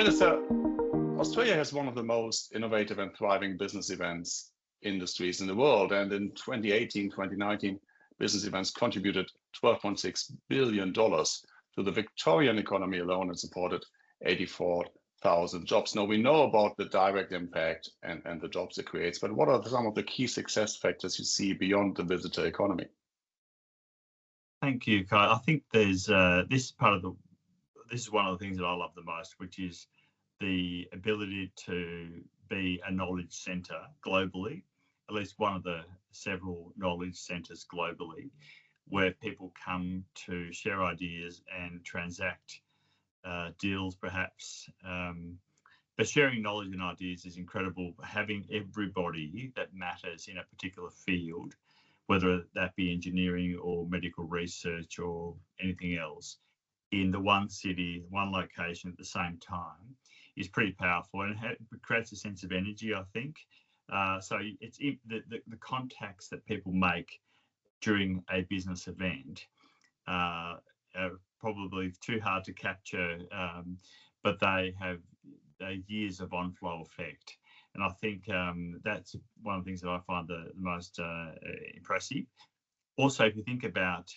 Minister, Australia has one of the most innovative and thriving business events industries in the world. And in 2018, 2019, business events contributed $12.6 billion to the Victorian economy alone and supported 84,000 jobs. Now, we know about the direct impact and the jobs it creates, but what are some of the key success factors you see beyond the visitor economy? Thank you, Kai. I think there's this is one of the things that I love the most, which is the ability to be a knowledge centre globally, at least one of the several knowledge centres globally, where people come to share ideas and transact deals, perhaps. But sharing knowledge and ideas is incredible. Having everybody that matters in a particular field, whether that be engineering or medical research or anything else, in the one city, one location at the same time, is pretty powerful, and it creates a sense of energy, I think. So it's the contacts that people make during a business event are probably too hard to capture, but they have years of on-flow effect. And I think that's one of the things that I find the most impressive. Also, if you think about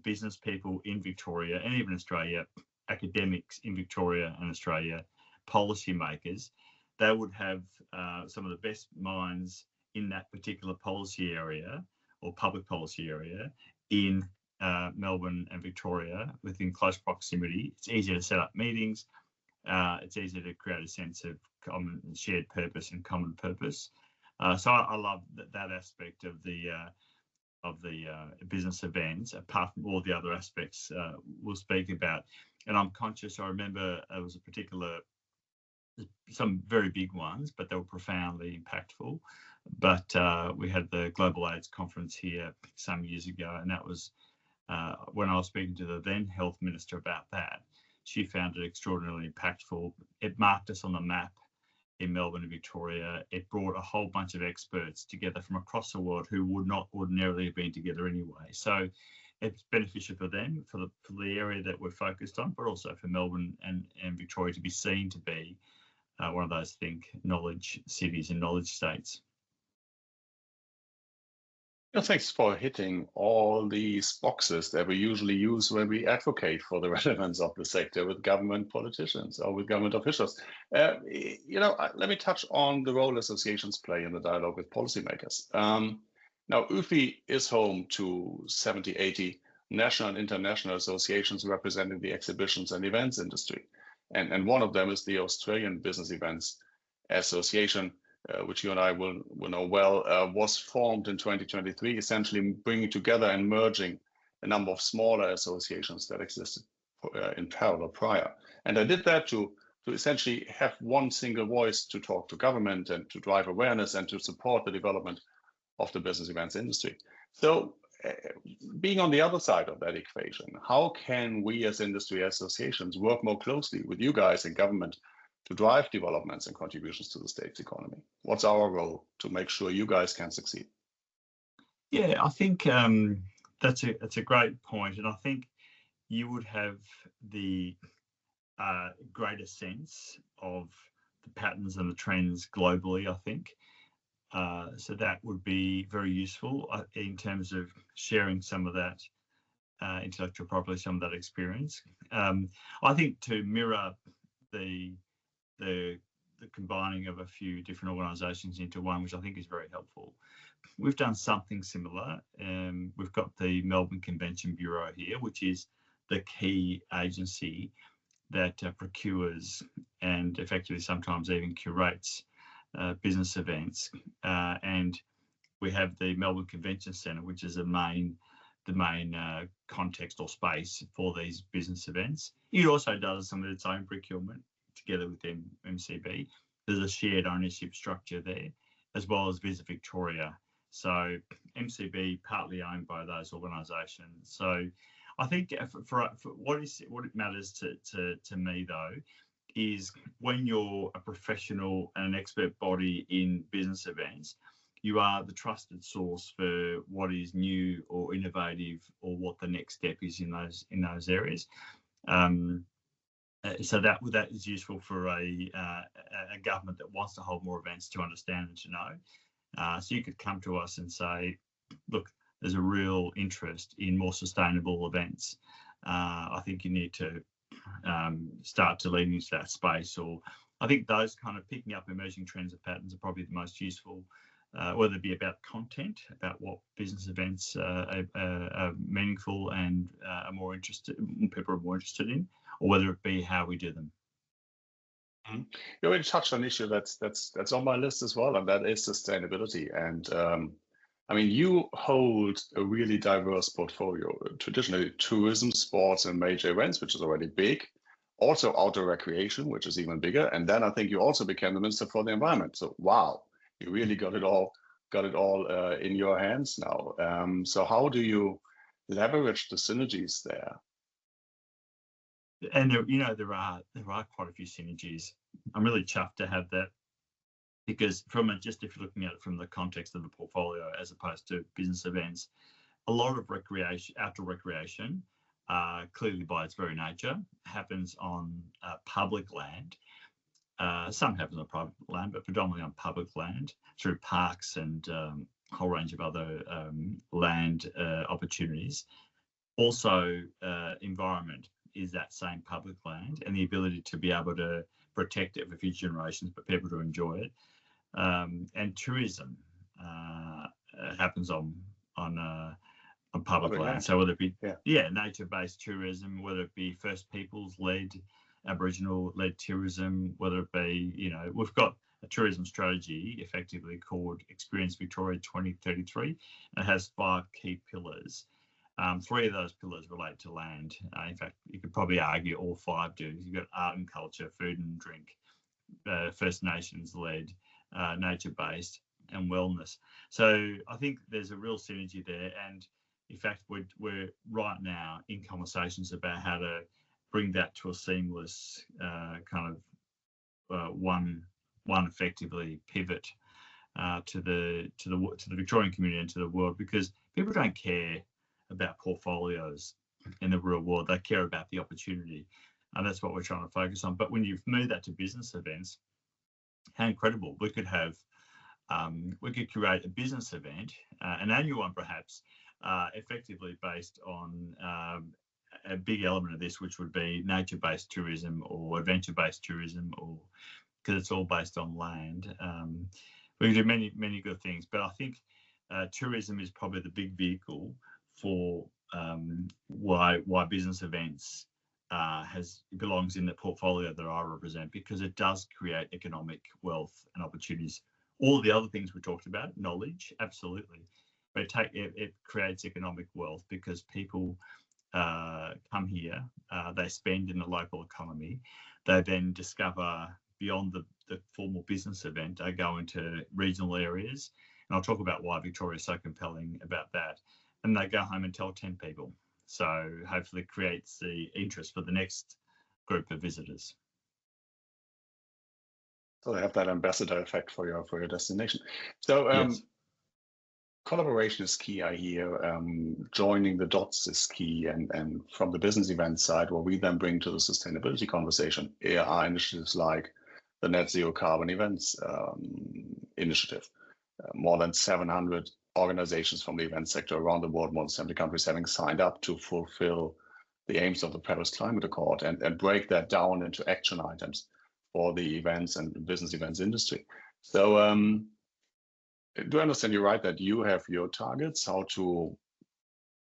business people in Victoria and even Australia, academics in Victoria and Australia, policymakers, they would have some of the best minds in that particular policy area or public policy area in Melbourne and Victoria within close proximity. It's easier to set up meetings. It's easier to create a sense of common shared purpose and common purpose. So I love that aspect of the business events, apart from all the other aspects we'll speak about. And I'm conscious, I remember there was some very big ones, but they were profoundly impactful. But we had the Global AIDS Conference here some years ago, and that was when I was speaking to the then Health Minister about that. She found it extraordinarily impactful. It marked us on the map in Melbourne and Victoria. It brought a whole bunch of experts together from across the world who would not ordinarily have been together anyway. So it's beneficial for them, for the area that we're focused on, but also for Melbourne and Victoria to be seen to be one of those knowledge cities and knowledge states. Thanks for hitting all these boxes that we usually use when we advocate for the relevance of the sector with government politicians or with government officials. Let me touch on the role associations play in the dialogue with policymakers. Now, UFI is home to 70, 80 national and international associations representing the exhibitions and events industry. And one of them is the Australian Business Events Association, which you and I will know well, was formed in 2023, essentially bringing together and merging a number of smaller associations that existed in parallel prior. And I did that to essentially have one single voice to talk to government and to drive awareness and to support the development of the business events industry. So being on the other side of that equation, how can we as industry associations work more closely with you guys in government to drive developments and contributions to the state's economy? What's our role to make sure you guys can succeed? Yeah, I think that's a great point, and I think you would have the greater sense of the patterns and the trends globally, I think. So that would be very useful in terms of sharing some of that intellectual property, some of that experience. I think to mirror the combining of a few different organisations into one, which I think is very helpful. We've done something similar. We've got the Melbourne Convention Bureau here, which is the key agency that procures and effectively sometimes even curates business events. And we have the Melbourne Convention Centre, which is the main context or space for these business events. It also does some of its own procurement together with MCB. There's a shared ownership structure there, as well as Visit Victoria. So MCB partly owned by those organisations. So I think for what it matters to me though is when you're a professional and an expert body in business events, you are the trusted source for what is new or innovative or what the next step is in those areas. So that is useful for a government that wants to hold more events to understand and to know. So you could come to us and say, look, there's a real interest in more sustainable events. I think you need to start to lead into that space. Or I think those kind of picking up emerging trends and patterns are probably the most useful, whether it be about content, about what business events are meaningful and are more interested, people are more interested in, or whether it be how we do them. You already touched on an issue that's on my list as well, and that is sustainability. And I mean, you hold a really diverse portfolio. Traditionally, tourism, sports, and major events, which is already big. Also, outdoor recreation, which is even bigger. And then I think you also became the Minister for the Environment. So, wow, you really got it all in your hands now. So, how do you leverage the synergies there? And there are quite a few synergies. I'm really chuffed to have that, because if you're looking at it from the context of the portfolio as opposed to business events, a lot of outdoor recreation, clearly by its very nature, happens on public land. Some happens on private land, but predominantly on public land through parks and a whole range of other land opportunities. Also, environment is that same public land, and the ability to be able to protect it for future generations, but people to enjoy it. And tourism happens on public land. So whether it be nature-based tourism, whether it be First Peoples-led, Aboriginal-led tourism, whether it be, we've got a tourism strategy effectively called Experience Victoria 2033. And it has 5 key pillars. 3 of those pillars relate to land. In fact, you could probably argue all 5 do. You've got art and culture, food and drink, First Nations-led, nature-based, and wellness. So I think there's a real synergy there. And in fact, we're right now in conversations about how to bring that to a seamless kind of one effectively pivot to the Victorian community and to the world, because people don't care about portfolios in the real world. They care about the opportunity, and that's what we're trying to focus on. But when you've moved that to business events, how incredible. We could create a business event, an annual one perhaps, effectively based on a big element of this, which would be nature-based tourism or adventure-based tourism, or because it's all based on land. We can do many, many good things, but I think tourism is probably the big vehicle for why business events belongs in the portfolio that I represent, because it does create economic wealth and opportunities. All the other things we talked about, knowledge, absolutely, but it creates economic wealth because people come here, they spend in the local economy, they then discover beyond the formal business event, they go into regional areas, and I'll talk about why Victoria is so compelling about that, and they go home and tell 10 people. So hopefully it creates the interest for the next group of visitors. So they have that ambassador effect for your destination. So yes. Collaboration is key, I hear. Joining the dots is key, and from the business event side, what we then bring to the sustainability conversation are initiatives like the Net Zero Carbon Events initiative. More than 700 organizations from the event sector around the world, more than 70 countries having signed up to fulfill the aims of the Paris Climate Accord and break that down into action items for the events and business events industry. So do I understand you right that you have your targets, how to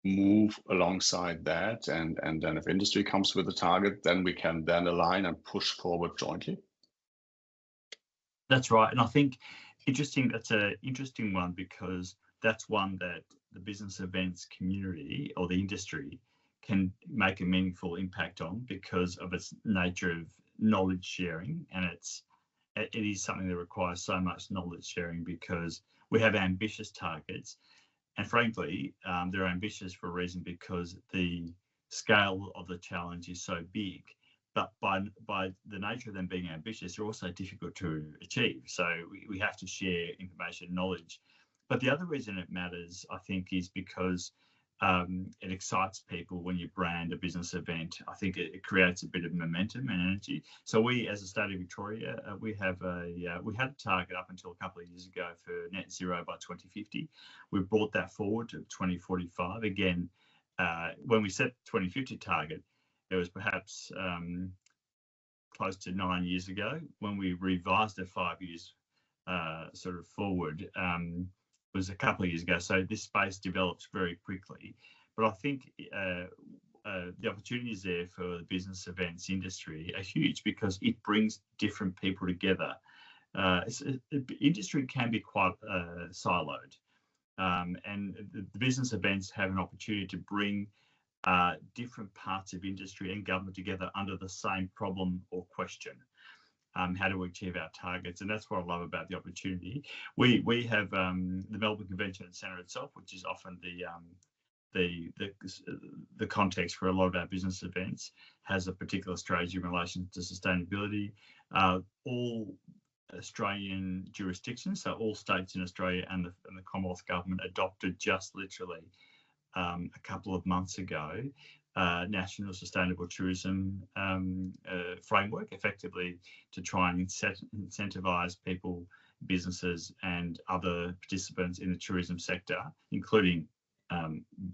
move alongside that, and then if industry comes with a target, then we can then align and push forward jointly? That's right. And I think that's an interesting one, because that's one that the business events community or the industry can make a meaningful impact on because of its nature of knowledge sharing. And it is something that requires so much knowledge sharing because we have ambitious targets. And frankly, they're ambitious for a reason, because the scale of the challenge is so big. But by the nature of them being ambitious, they're also difficult to achieve. So we have to share information and knowledge. But the other reason it matters, I think, is because It excites people when you brand a business event. I think it creates a bit of momentum and energy. So we, as a state of Victoria, we had a target up until a couple of years ago for net zero by 2050. We've brought that forward to 2045. Again, when we set the 2050 target, it was perhaps close to 9 years ago. When we revised it 5 years sort of forward, was a couple of years ago. So this space develops very quickly. But I think the opportunities there for the business events industry are huge because it brings different people together. Industry can be quite siloed. And the business events have an opportunity to bring different parts of industry and government together under the same problem or question. How do we achieve our targets? And that's what I love about the opportunity. We have the Melbourne Convention Centre itself, which is often the context for a lot of our business events, has a particular strategy in relation to sustainability. All Australian jurisdictions, so all states in Australia and the Commonwealth Government adopted just literally a couple of months ago National Sustainable Tourism framework, effectively to try and incentivise people, businesses and other participants in the tourism sector, including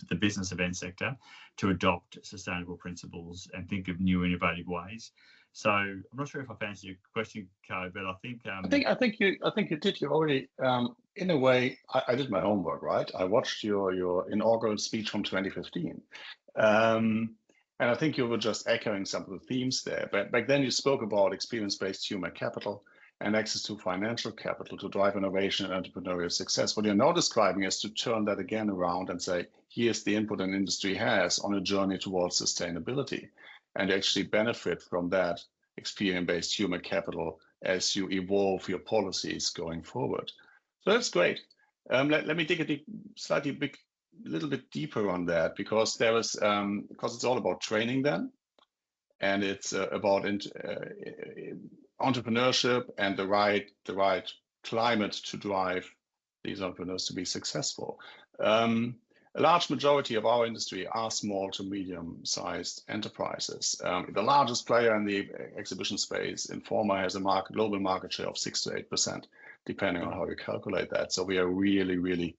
the business event sector, to adopt sustainable principles and think of new innovative ways. So I'm not sure if I've answered your question, Kai, but I think I think you did. You already, in a way, I did my homework, right? I watched your inaugural speech from 2015, and I think you were just echoing some of the themes there. But back then you spoke about experience-based human capital and access to financial capital to drive innovation and entrepreneurial success. What you're now describing is to turn that again around and say, here's the input an industry has on a journey towards sustainability, and actually benefit from that experience-based human capital as you evolve your policies going forward. So that's great. Let me dig a little bit deeper on that, because there is because it's all about training then, and it's about entrepreneurship and the right climate to drive these entrepreneurs to be successful. A large majority of our industry are small to medium-sized enterprises. The largest player in the exhibition space, Informa, has a global market share of 6 to 8%, depending on how you calculate that. So we are a really, really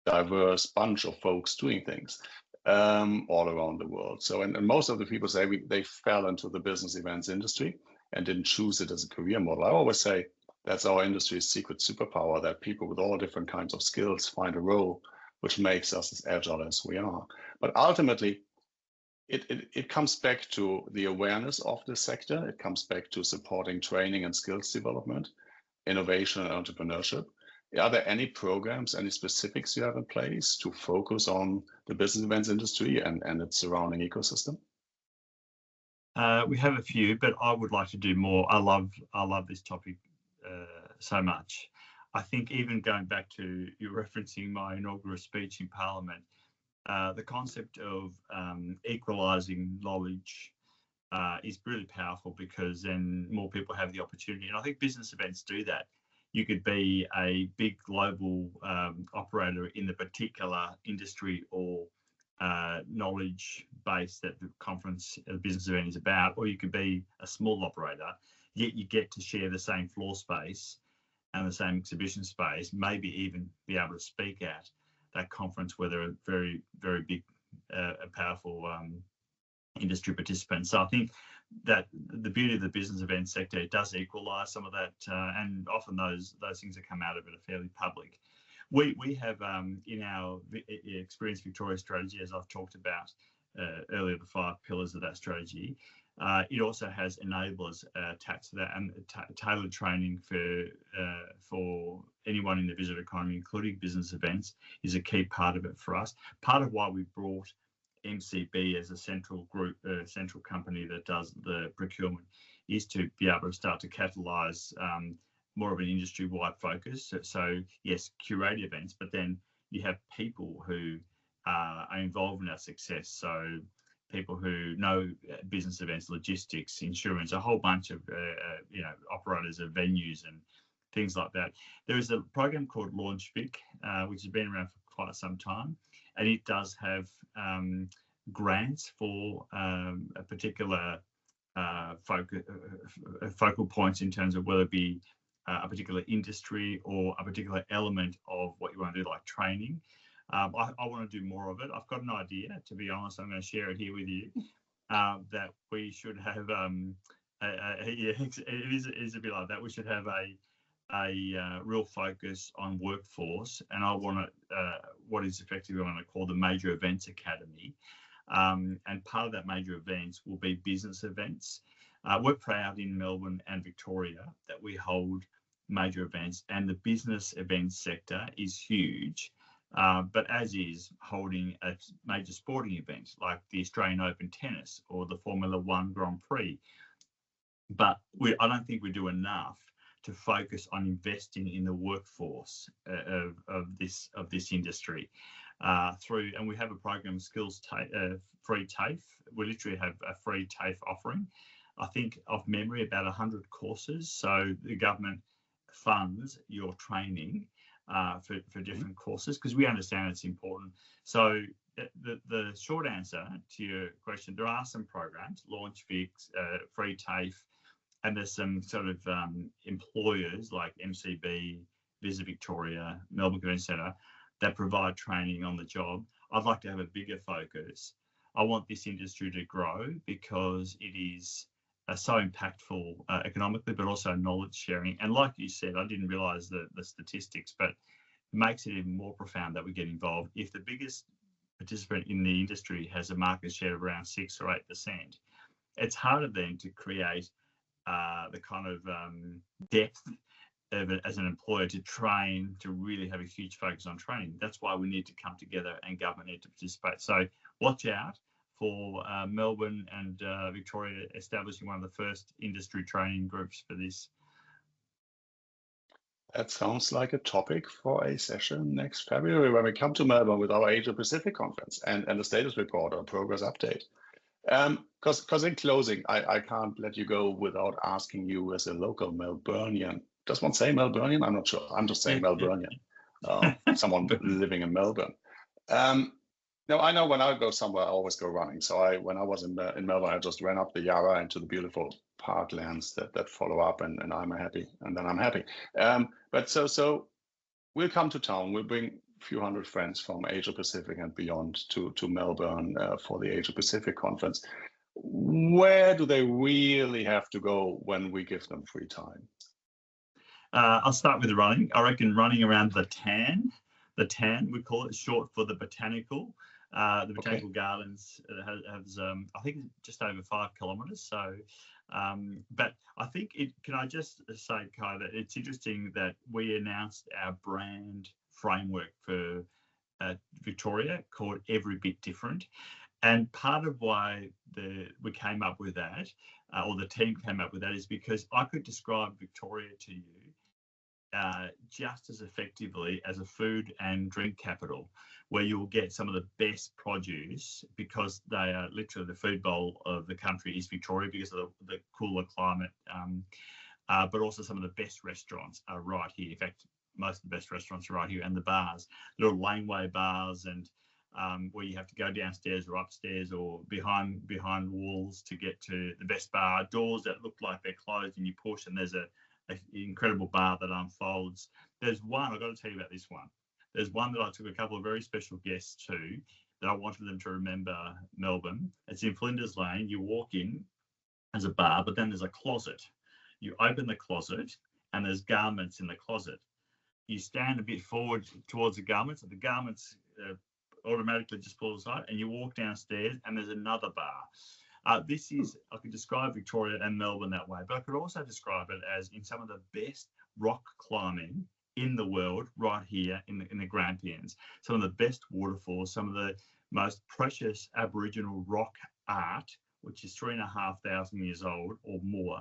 diverse bunch of folks doing things all around the world. So, and most of the people say they fell into the business events industry and didn't choose it as a career model. I always say that's our industry's secret superpower, that people with all different kinds of skills find a role which makes us as agile as we are. But ultimately, it comes back to the awareness of the sector. It comes back to supporting training and skills development, innovation and entrepreneurship. Are there any programs, any specifics you have in place to focus on the business events industry and its surrounding ecosystem? We have a few, but I would like to do more. I love this topic so much. I think even going back to you referencing my inaugural speech in Parliament, the concept of equalising knowledge is really powerful, because then more people have the opportunity. And I think business events do that. You could be a big global operator in the particular industry or knowledge base that the conference, the business event is about, or you could be a small operator, yet you get to share the same floor space and the same exhibition space, maybe even be able to speak at that conference where there are very, very big, powerful industry participants. So I think that the beauty of the business event sector, it does equalise some of that, and often those things that come out of it are fairly public. We have in our Experience Victoria strategy, as I've talked about earlier, the 5 pillars of that strategy. It also has enablers attached to that, and tailored training for anyone in the visitor economy, including business events, is a key part of it for us. Part of why we brought MCB as a central group, central company that does the procurement, is to be able to start to catalyse more of an industry-wide focus. So yes, curate events, but then you have people who are involved in our success. So people who know business events, logistics, insurance, a whole bunch of operators of venues and things like that. There is a program called Launch Vic, which has been around quite some time, and it does have grants for a particular focal points in terms of whether it be a particular industry or a particular element of what you want to do, like training. I want to do more of it. I've got an idea, to be honest. I'm going to share it here with you, that we should have, it is a bit like that. We should have a real focus on workforce, and I want to, what is effectively what I call the Major Events Academy. And part of that major events will be business events. We're proud in Melbourne and Victoria that we hold major events, and the business events sector is huge, but as is holding a major sporting event like the Australian Open Tennis or the Formula One Grand Prix. But I don't think we do enough to focus on investing in the workforce of this industry. And we have a program, Skills Free TAFE. We literally have a free TAFE offering. I think off memory about 100 courses. So the government funds your training for different courses, because we understand it's important. So the short answer to your question, there are some programs, Launch Fix, Free TAFE, and there's some sort of employers like MCB, Visit Victoria, Melbourne Convention Centre, that provide training on the job. I'd like to have a bigger focus. I want this industry to grow because it is so impactful economically, but also knowledge sharing. And like you said, I didn't realise the statistics, but it makes it even more profound that we get involved. If the biggest participant in the industry has a market share of around 6 or 8%, it's harder then to create the kind of depth of it as an employer to train, to really have a huge focus on training. That's why we need to come together and government need to participate. So watch out for Melbourne and Victoria establishing one of the first industry training groups for this. That sounds like a topic for a session next February when we come to Melbourne with our Asia Pacific conference and the status report or progress update. Because in closing, I can't let you go without asking you as a local Melburnian. Does one say Melburnian? I'm not sure. I'm just saying Melburnian. Someone living in Melbourne. No, I know when I go somewhere, I always go running. So when I was in Melbourne, I just ran up the Yarra into the beautiful parklands that follow up, and I'm happy, and then I'm happy. But so we'll come to town. We'll bring a few hundred friends from Asia Pacific and beyond to Melbourne for the Asia Pacific conference. Where do they really have to go when we give them free time? I'll start with the running. I reckon running around the Tan, we call it, short for the Botanical. The Botanical Gardens has I think just over 5 kilometres. So, but I think can I just say, Kai, that it's interesting that we announced our brand framework for Victoria called Every Bit Different. And part of why we came up with that, or the team came up with that, is because I could describe Victoria to you just as effectively as a food and drink capital, where you'll get some of the best produce, because they are literally the food bowl of the country is Victoria because of the cooler climate, but also some of the best restaurants are right here. In fact, most of the best restaurants are right here, and the bars, little laneway bars, and where you have to go downstairs or upstairs or behind walls to get to the best bar, doors that look like they're closed and you push and there's an incredible bar that unfolds. There's one, I've got to tell you about this one. There's one that I took a couple of very special guests to that I wanted them to remember Melbourne. It's in Flinders Lane. You walk in as a bar, but then there's a closet. You open the closet and there's garments in the closet. You stand a bit forward towards the garments, and the garments automatically just pull aside, and you walk downstairs and there's another bar. This is, I could describe Victoria and Melbourne that way, but I could also describe it as in some of the best rock climbing in the world right here in the Grampians. Some of the best waterfalls, some of the most precious Aboriginal rock art, which is 3,500 years old or more.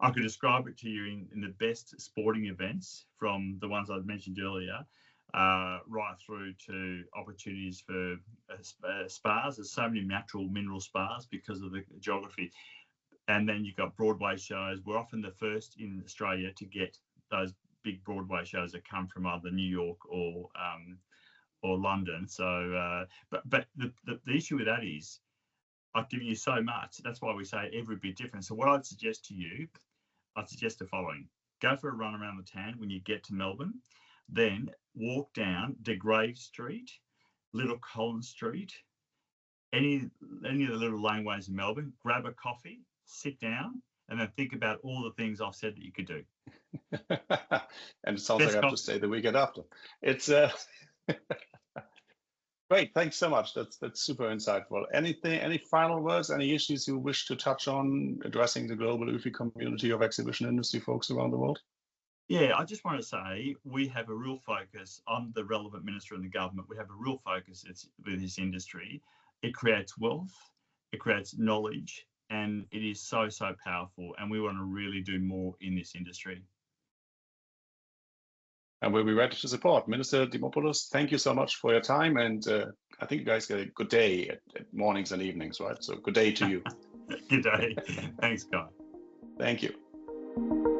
I could describe it to you in the best sporting events, from the ones I've mentioned earlier, right through to opportunities for spas. There's so many natural mineral spas because of the geography. And then you've got Broadway shows. We're often the first in Australia to get those big Broadway shows that come from either New York or or London. So, but the issue with that is I've given you so much. That's why we say every bit different. So what I'd suggest to you, I'd suggest the following. Go for a run around the town when you get to Melbourne, then walk down De Grey Street, Little Collins Street, any of the little laneways in Melbourne, grab a coffee, sit down, and then think about all the things I've said that you could do. And it sounds Best like I have coffee. to stay the weekend after. It's great. Thanks so much. That's super insightful. Any final words, any issues you wish to touch on addressing the global UFI community of exhibition industry folks around the world? Yeah, I just want to say we have a real focus. I'm the relevant minister in the government. We have a real focus with this industry. It creates wealth, it creates knowledge, and it is so powerful. And we want to really do more in this industry. And we'll be ready to support. Minister Dimopoulos, thank you so much for your time. And I think you guys get a good day at mornings and evenings, right? So good day to you. Good day. Thanks, Kai. Thank you.